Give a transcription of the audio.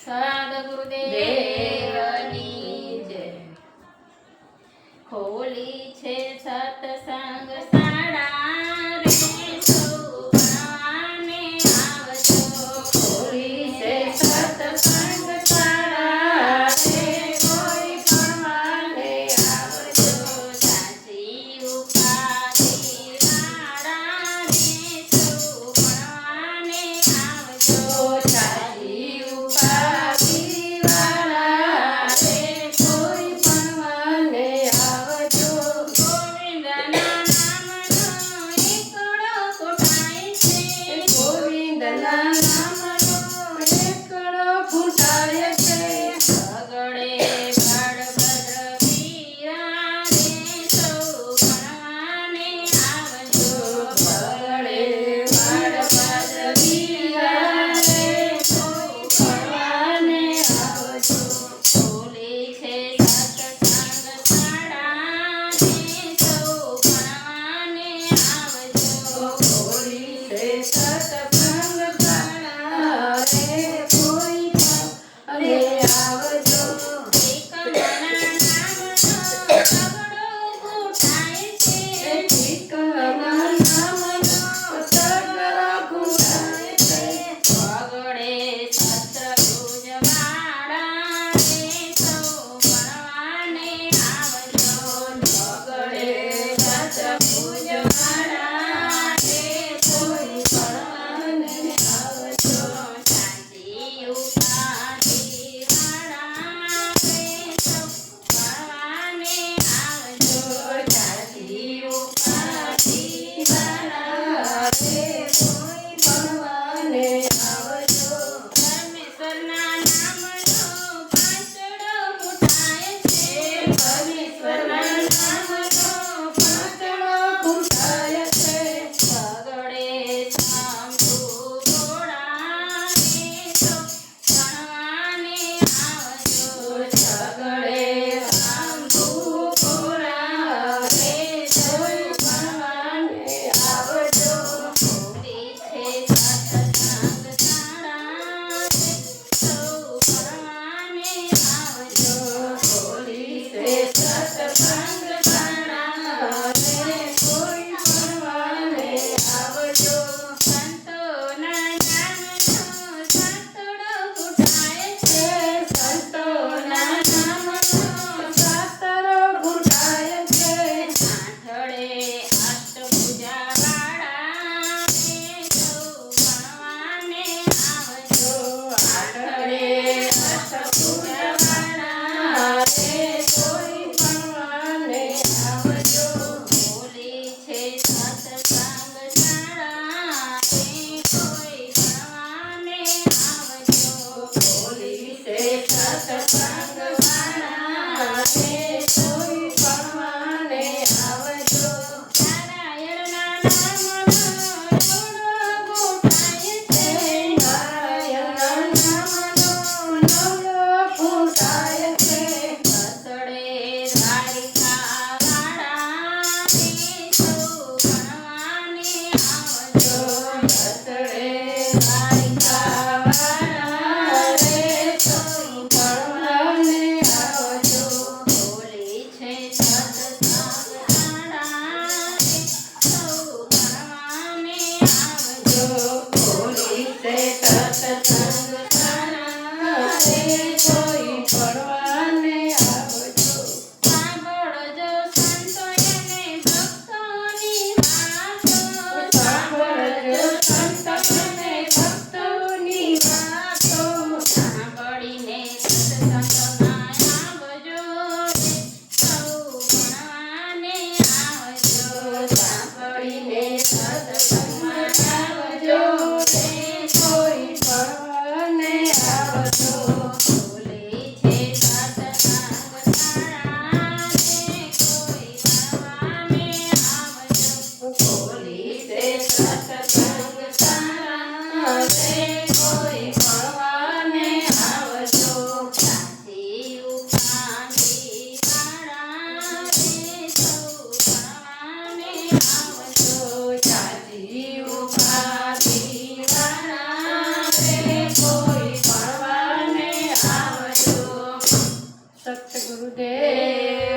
સદગુરુદેવની જય. ખોલી છે સત્સંગ શાળા રે સૌ ભણવાને આવજો. ખોલી છે સત્સંગ શાળા રે કોઈ ભણવાને આવજો. સાચી ઉપાધિ વાળા રે સૌ ભણવાને આવજો. સાચી ઉપાધિ વાળા રે કોઈ ભણવાને આવજો. ગોવિંદના નામનો એકડો કોટાય છે. ગોવિંદના નામનો એકડો ફૂટાય છે. સગડે બળભદ્ર વીરા રે સૌ ભણવાને આવજો. બળે બળભદ્ર વીરા રે કોઈ ભણવાને આવજો. ખોલી છે સત્સંગ શાળા રે સૌ ભણવાને આવજો. ખોલી છે સત્સંગ શાળા રે કોઈ ભણવાને આવજો. એકમના નામનો સગડો કોટાય છે. ઠીકના નામનો સગડો ફૂટાય છે. પગડે શસ્ત્રભુજ વાળા રે સૌ ભણવાને આવજો. પગડે સતભુજ વાળા રે કોઈ ભણવાને આવજો. સાચી ઉપાધિ વાળા રે સૌ ભણવાને આવજો. સાચી ઉપાધિ વાળા રે કોઈ ભણવાને આવજો. પરમેશ્વરના નામનો પાંચડો ફૂટાય છે. પરમેશ્વરના નામનો પાંચડો ફૂટાય છે. પગડે શંભુ ઘોડા રે સૌ ભણવાને આવજો. સગડે શંભુ ઘોડા રે કોઈ ભણવાને આવજો. ખોલી છે સત્સંગ શાળા રે સૌ ભણવાને આવજો. ખોલી છે સત્સંગ શાળા રે કોઈ ભણવાને આવજો. સંતોના નામનો સાતડો ફૂટાય છે. સંતોના નામનો શાસ્ત્રો ફૂટાય છે. આઠડે અષ્ટભુજા વાળા રે સૌ ભણવાને આવજો. આઠડે અષ્ટભુજા વાળા રે કોઈ ભણવાને આવજો. ખોલી છે સત્સંગ શાળા રે કોઈ ભણવાને આવજો. ખોલી છે સત્સંગ વાળા રે કોઈ ભણવાને આવજો. નારાયણના નામનો રૂડો ગોઠાય છે. નારાયણના નામનો નવલો ફૂટાય છે. અસડે દ્વારિકા વાળા રે સૌ ભણવાને આવજો. અસડે દ્વારિકા વાળા રે કોઈ ભણવાને આવજો. ખોલી છે સત્સંગ શાળા રે સૌ ભણવાને આવજો. ખોલી છે સત્સંગ શાળા રે દત્ત ગુરુદેવ